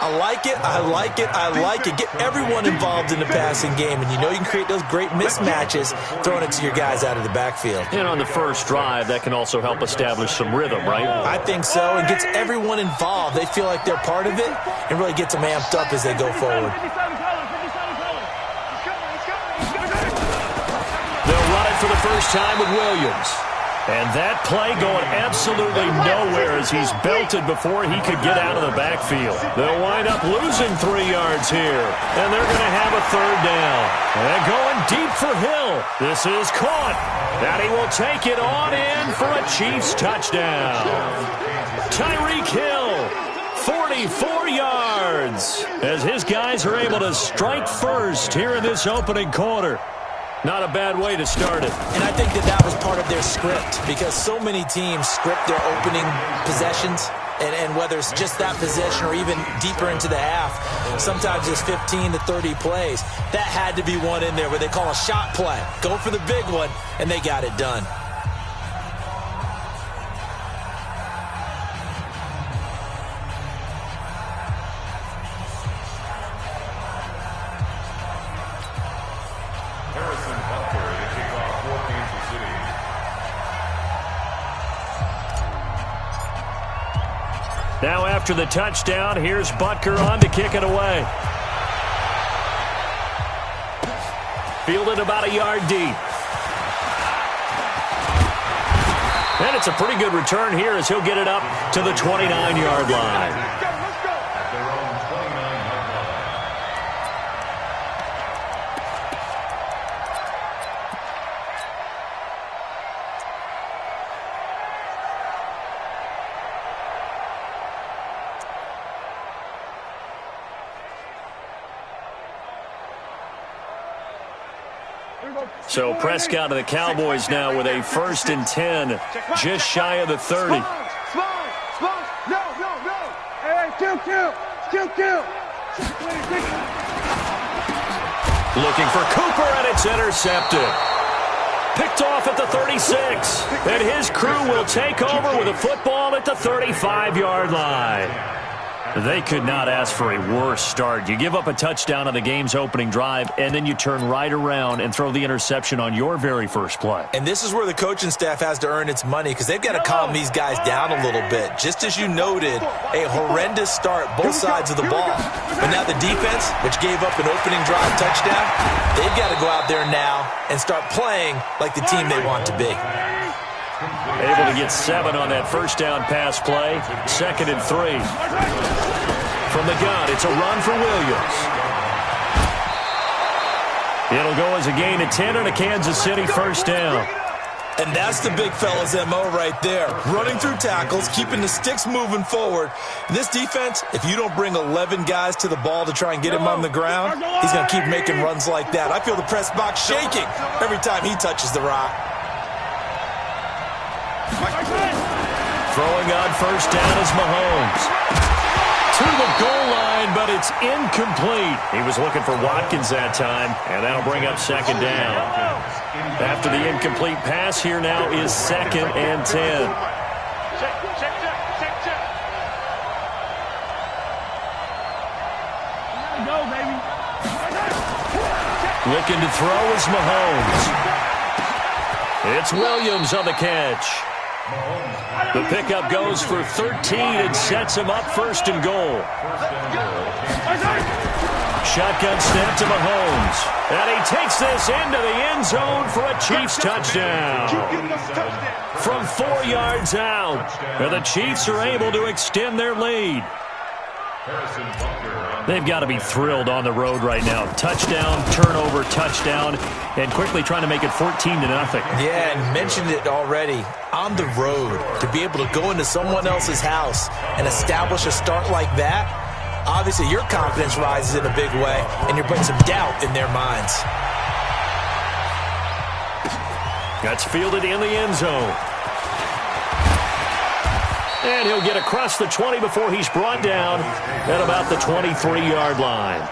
I like it, I like it, I like it. Get everyone involved in the passing game, and you know you can create those great mismatches throwing it to your guys out of the backfield. And on the first drive, that can also help establish some rhythm, right? I think so. It gets everyone involved. They feel like they're part of it and really gets them amped up as they go forward. They'll run it for the first time with Williams. And that play going absolutely nowhere as he's belted before he could get out of the backfield. They'll wind up losing 3 yards here. And they're going to have a third down. And going deep for Hill. This is caught. And he will take it on in for a Chiefs touchdown. Tyreek Hill, 44 yards. As his guys are able to strike first here in this opening quarter. Not a bad way to start it. And I think that was part of their script, because so many teams script their opening possessions, and whether it's just that possession or even deeper into the half, sometimes it's 15 to 30 plays. That had to be one in there where they call a shot play. Go for the big one, and they got it done. Now after the touchdown, here's Butker on to kick it away. Fielded about a yard deep. And it's a pretty good return here as he'll get it up to the 29-yard line. So Prescott of the Cowboys now with a 1st and 10, just shy of the 30. No. Hey, kill. Looking for Cooper, and it's intercepted. Picked off at the 36. And his crew will take over with a football at the 35-yard line. They could not ask for a worse start. You give up a touchdown on the game's opening drive, and then you turn right around and throw the interception on your very first play. And this is where the coaching staff has to earn its money, because they've got to calm these guys down a little bit. Just as you noted, a horrendous start, both sides of the ball. But now the defense, which gave up an opening drive touchdown, they've got to go out there now and start playing like the team they want to be. Able to get 7 on that first down pass play. 2nd and 3. From the gun, it's a run for Williams. It'll go as a gain of 10 and a Kansas City first down. And that's the big fella's MO right there. Running through tackles, keeping the sticks moving forward. And this defense, if you don't bring 11 guys to the ball to try and get him on the ground, he's going to keep making runs like that. I feel the press box shaking every time he touches the rock. Throwing on first down is Mahomes. To the goal line, but it's incomplete. He was looking for Watkins that time, and that'll bring up second down. After the incomplete pass, here now is 2nd and 10. Looking to throw is Mahomes. It's Williams on the catch. The pickup goes for 13 and sets him up 1st and goal. Shotgun snap to Mahomes. And he takes this into the end zone for a Chiefs touchdown. From 4 yards out. And the Chiefs are able to extend their lead. They've got to be thrilled on the road right now. Touchdown, turnover, touchdown, and quickly trying to make it 14-0. Yeah, and mentioned it already. On the road, to be able to go into someone else's house and establish a start like that, obviously your confidence rises in a big way, and you're putting some doubt in their minds. That's fielded in the end zone. And he'll get across the 20 before he's brought down at about the 23-yard line.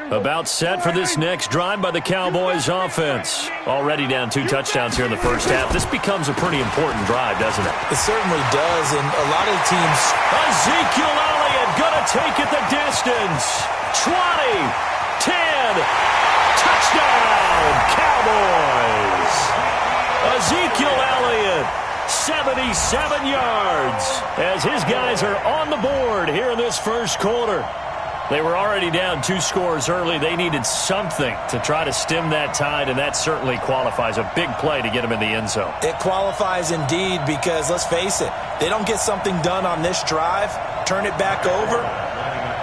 About set for this next drive by the Cowboys offense. Already down 2 touchdowns here in the first half. This becomes a pretty important drive, doesn't it? It certainly does, and a lot of teams... Ezekiel Elliott gonna take it the distance. 20, 10, touchdown, Cowboys. Ezekiel Elliott, 77 yards, as his guys are on the board here in this first quarter. They were already down 2 scores early. They needed something to try to stem that tide, and that certainly qualifies. A big play to get them in the end zone. It qualifies indeed because, let's face it, they don't get something done on this drive, turn it back over,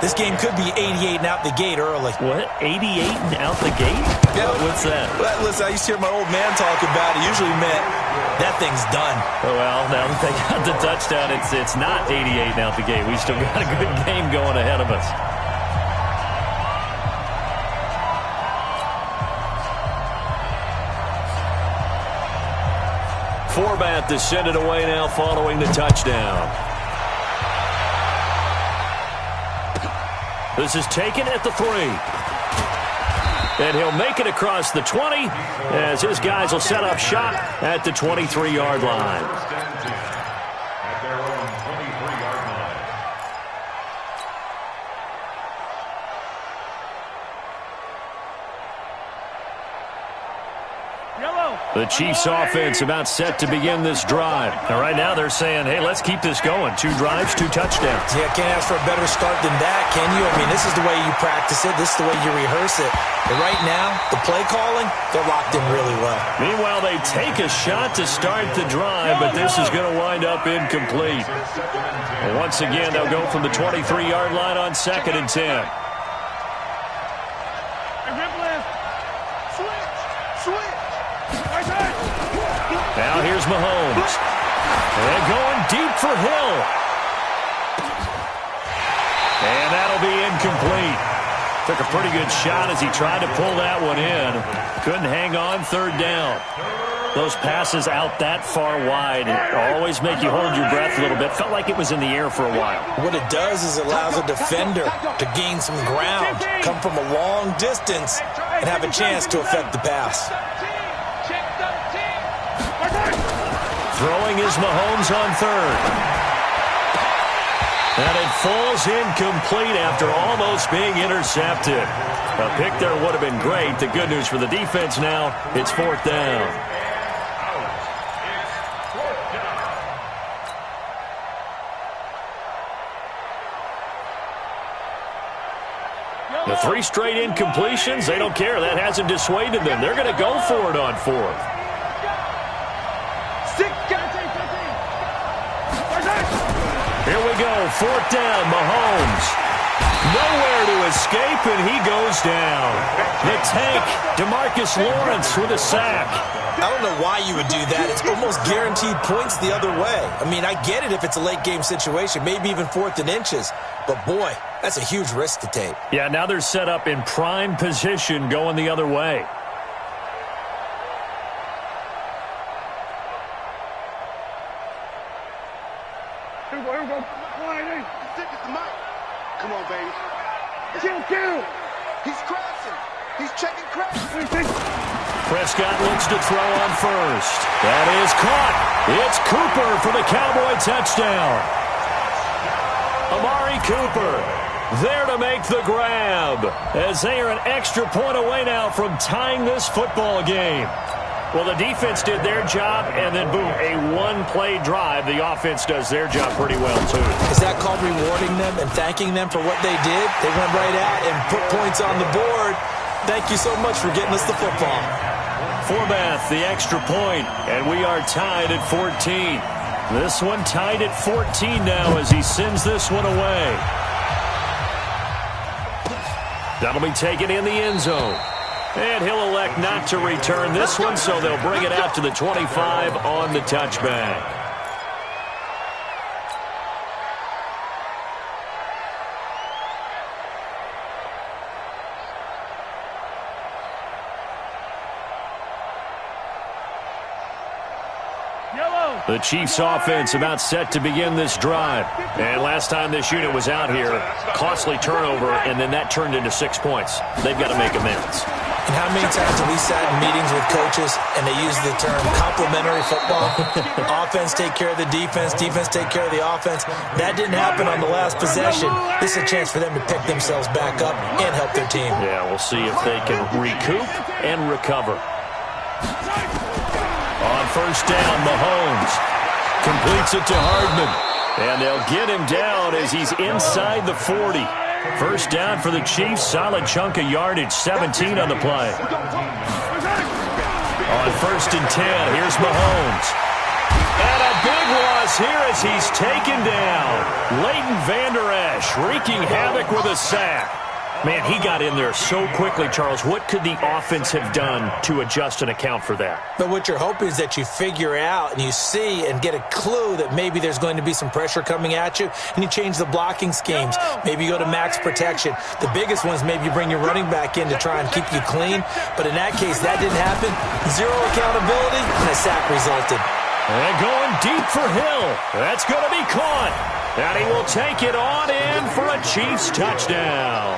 this game could be 88 and out the gate early. What? 88 and out the gate? Yeah. What's that? Well, listen, I used to hear my old man talk about it. Usually meant that thing's done. Oh, well, now that they got the touchdown, it's not 88 and out the gate. We still got a good game going ahead of us. Forbat to send it away now following the touchdown. This is taken at the 3. And he'll make it across the 20 as his guys will set up shop at the 23-yard line. The Chiefs offense about set to begin this drive. And right now they're saying, hey, let's keep this going. 2 drives, 2 touchdowns. Yeah, can't ask for a better start than that, can you? I mean, this is the way you practice it. This is the way you rehearse it. But right now, the play calling, they're locked in really well. Meanwhile, they take a shot to start the drive, but this is going to wind up incomplete. And once again, they'll go from the 23-yard line on 2nd and 10. Now here's Mahomes. And going deep for Hill. And that'll be incomplete. Took a pretty good shot as he tried to pull that one in. Couldn't hang on 3rd down. Those passes out that far wide always make you hold your breath a little bit. Felt like it was in the air for a while. What it does is it allows a defender to gain some ground, come from a long distance, and have a chance to affect the pass. Throwing is Mahomes on 3rd. And it falls incomplete after almost being intercepted. A pick there would have been great. The good news for the defense now, it's 4th down. The 3 straight incompletions, they don't care. That hasn't dissuaded them. They're going to go for it on 4th. Here we go, 4th down, Mahomes. Nowhere to escape, and he goes down. The tank, DeMarcus Lawrence with a sack. I don't know why you would do that. It's almost guaranteed points the other way. I mean, I get it if it's a late-game situation, maybe even 4th and inches. But, boy, that's a huge risk to take. Yeah, now they're set up in prime position going the other way. Here we go. Come on, baby. Kill. He's crashing. He's checking crash. Prescott looks to throw on 1st. That is caught. It's Cooper for the Cowboy touchdown. Amari Cooper there to make the grab as they are an extra point away now from tying this football game. Well, the defense did their job, and then, boom, a one-play drive. The offense does their job pretty well, too. Is that called rewarding them and thanking them for what they did? They went right out and put points on the board. Thank you so much for getting us the football. Forbath, the extra point, and we are tied at 14. This one tied at 14 now as he sends this one away. That'll be taken in the end zone. And he'll elect not to return this one, so they'll bring it out to the 25 on the touchback. The Chiefs offense about set to begin this drive. And last time this unit was out here, costly turnover, and then that turned into 6 points. They've got to make amends. And how many times have we sat in meetings with coaches and they use the term complementary football? Offense take care of the defense, defense take care of the offense. That didn't happen on the last possession. This is a chance for them to pick themselves back up and help their team. Yeah, we'll see if they can recoup and recover. On 1st down, Mahomes completes it to Hardman. And they'll get him down as he's inside the 40. 1st down for the Chiefs. Solid chunk of yardage. 17 on the play. On 1st and 10, here's Mahomes. And a big loss here as he's taken down. Leighton Vander Esch wreaking havoc with a sack. Man, he got in there so quickly, Charles. What could the offense have done to adjust and account for that? But what you're hoping is that you figure out and you see and get a clue that maybe there's going to be some pressure coming at you, and you change the blocking schemes. Maybe you go to max protection. The biggest one is maybe you bring your running back in to try and keep you clean. But in that case, that didn't happen. Zero accountability, and a sack resulted. And going deep for Hill. That's going to be caught. And he will take it on in for a Chiefs touchdown.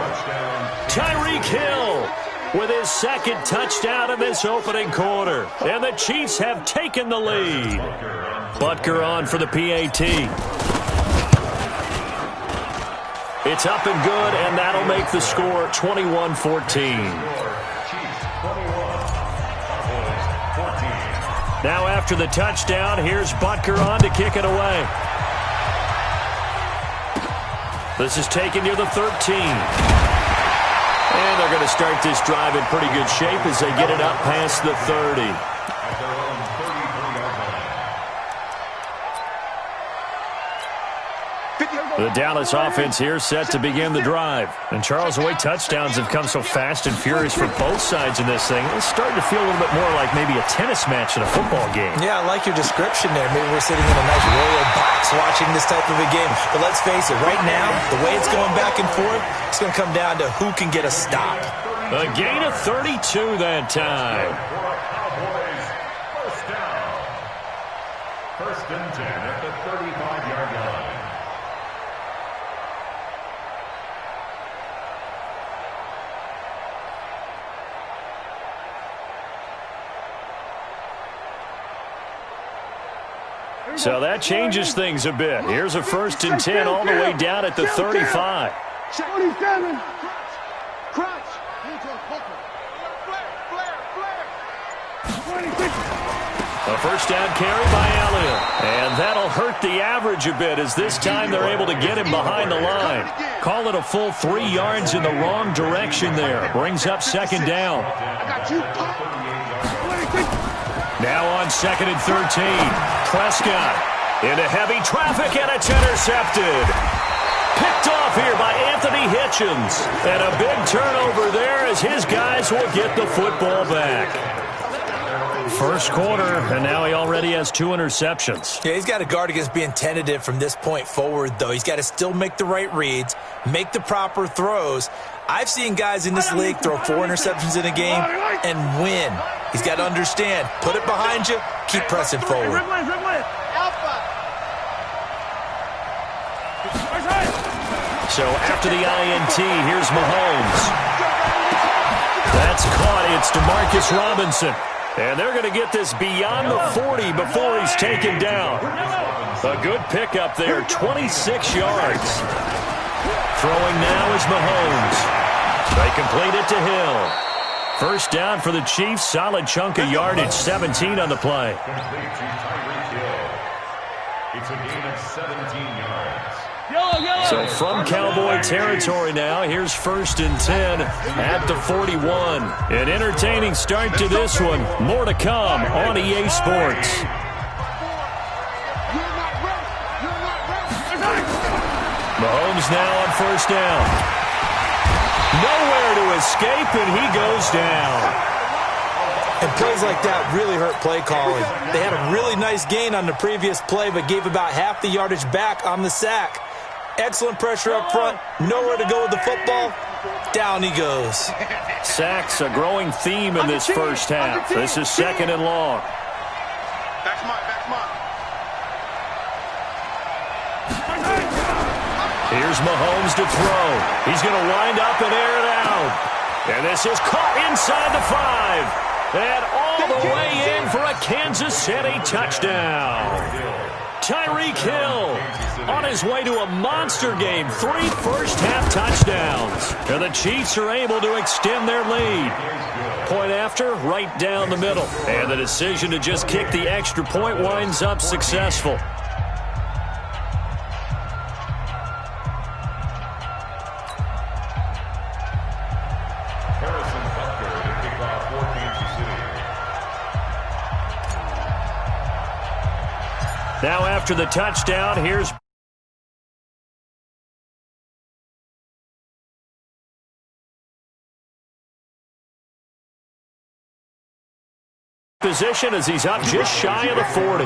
Tyreek Hill with his 2nd touchdown in this opening quarter. And the Chiefs have taken the lead. Butker on for the PAT. It's up and good, and that'll make the score 21-14. Now after the touchdown, here's Butker on to kick it away. This is taken near the 13. And they're going to start this drive in pretty good shape as they get it up past the 30. The Dallas offense here set to begin the drive. And Charles, the way touchdowns have come so fast and furious for both sides in this thing, it's starting to feel a little bit more like maybe a tennis match in a football game. Yeah, I like your description there. Maybe we're sitting in a nice royal box watching this type of a game. But let's face it, right now, the way it's going back and forth, it's going to come down to who can get a stop. A gain of 32 that time. First down. 1st and 10 at the 35-yard line. So that changes things a bit. Here's a 1st and 10 all the way down at the 35. 27. Crunch. A A first down carry by Elliott. And that'll hurt the average a bit as this time they're able to get him behind the line. Call it a full 3 yards in the wrong direction there. Brings up second down. Now on 2nd and 13. Prescott into heavy traffic, and it's intercepted. Picked off here by Anthony Hitchens. And a big turnover there as his guys will get the football back. First quarter, and now he already has 2 interceptions. Yeah, he's got to guard against being tentative from this point forward, though. He's got to still make the right reads, make the proper throws. I've seen guys in this league throw 4 interceptions in a game and win. He's got to understand, put it behind you, keep pressing forward. So after the INT, here's Mahomes. That's caught. It's DeMarcus Robinson. And they're going to get this beyond the 40 before he's taken down. A good pickup there, 26 yards. Throwing now is Mahomes. They complete it to Hill. First down for the Chiefs. Solid chunk of yardage, 17 on the play. Complete to Tyreek Hill. It's a gain of 17 yards. So from Cowboy territory now, here's 1st and 10 at the 41. An entertaining start to this one. More to come on EA Sports. Mahomes now on 1st down. Nowhere to escape, and he goes down. And plays like that really hurt play calling. They had a really nice gain on the previous play, but gave about half the yardage back on the sack. Excellent pressure up front. Nowhere to go with the football. Down he goes. Sacks a growing theme in this first half. This is 2nd and long. Back mine. Here's Mahomes to throw. He's going to wind up and air it out. And this is caught inside the 5. And all the way in for a Kansas City touchdown. Tyreek Hill on his way to a monster game. 3 first-half touchdowns. And the Chiefs are able to extend their lead. Point after, right down the middle. And the decision to just kick the extra point winds up successful. Now after the touchdown, here's position as he's up just shy of the 40.